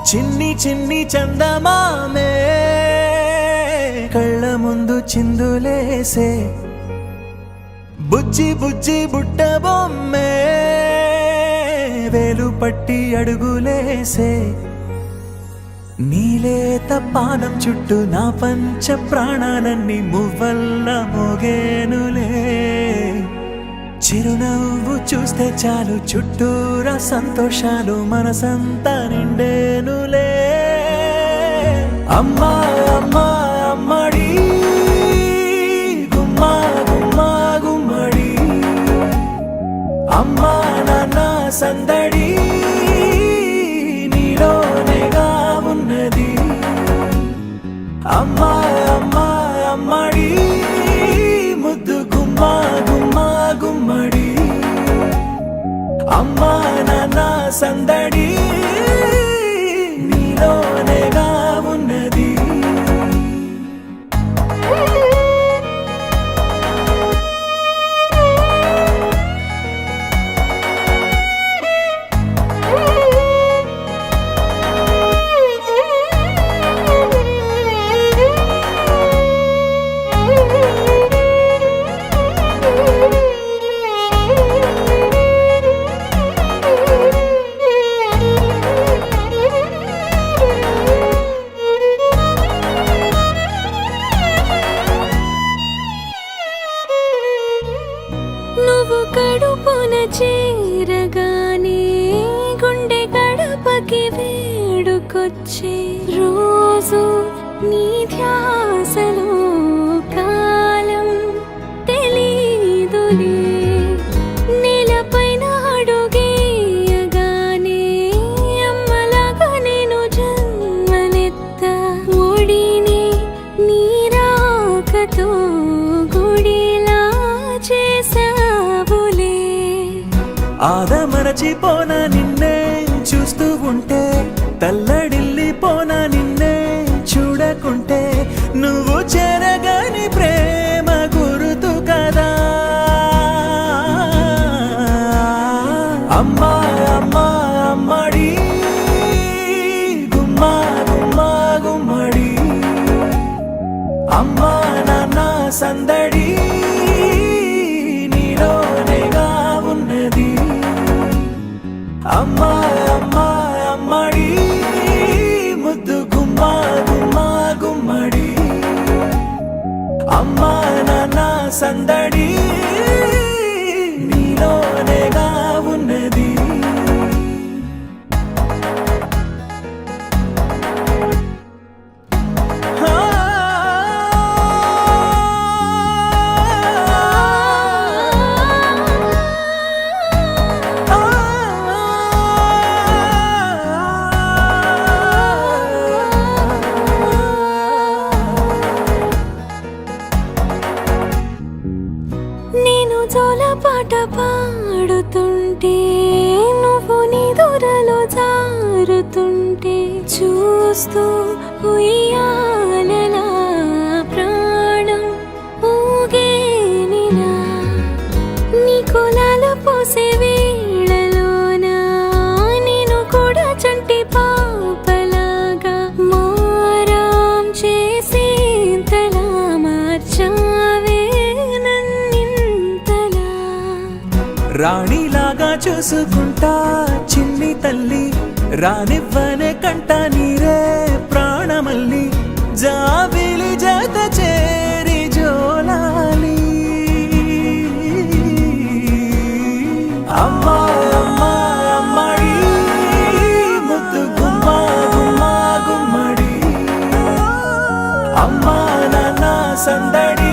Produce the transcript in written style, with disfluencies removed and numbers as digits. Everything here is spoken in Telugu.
చిన్ని చిన్ని చందమామే కళ్ళ ముందు చిందులేసే బుజ్జి బుజ్జి బుట్ట బొమ్మే వేలు పట్టి అడుగులేసే నీలేత పానం చుట్టూ నా పంచ ప్రాణాలన్నీ మువ్వల్ల మోగేనులే చిరునవ్వు చూస్తే చాలు చుట్టూరా సంతోషాలు మనసంతా నిండేనులే అమ్మా అమ్మా అమ్మడి గుమ్మా గుమ్మా గుమ్మడి అమ్మా నాన్న సందడి నీలోనేగా ఉన్నది అమ్మా అమ్మా అమ్మడి ముద్దు గుమ్మా గుమ్మా గుమ్మడి అమ్మా నాన్న సందడి నీలోనేగా ఉన్నది నువ్వు కడుపున చేరగానే గుండె గడపకి వేడుకొచ్చే రోజు నీ ధ్యాసలో కాలం తెలీదులే నేలపైన అడుగేయగానే అమ్మలాగా నేను జన్మనెత్త ఒడిని నీ రాకతో గుడిలా చేసావులే ఆదమరచిపోన నిన్నే చూస్తూ ఉంటే తల్లడిల్లిపోన నిన్నే చూడకుంటే నువ్వు చెరగని ప్రేమ గురుతు కదా అమ్మా అమ్మా అమ్మడి గుమ్మా గుమ్మా గుమ్మడి అమ్మా నాన్న సందడి నీలోనేగా ఉన్నది అమ్మా అమ్మా అమ్మడి ముద్దు గుమ్మా గుమ్మా గుమ్మడి అమ్మా నాన్న సందడి నీలోనేగా ఉన్నది నేను జోలపాట పాడుతుంటే నువ్వు నీ దూరలో జారుతుంటే చూస్తూ ఉయ్యాలలా ప్రాణం ఊగేనిలా నీ కులాలు పోసే వేళలోన నేను కూడా చంటి పాపలాగా మారాం చేసేంతలా మార్చావే నన్నింతలా రాణిలాగా చూసుకుంటా చిన్ని తల్లి రానివ్వనే కంట నీరే ప్రాణమల్లి జాబిలి జత చేరి జోలాలి అమ్మా అమ్మా అమ్మడి ముద్దు గుమ్మా గుమ్మా గుమ్మడి అమ్మా నాన్న సందడి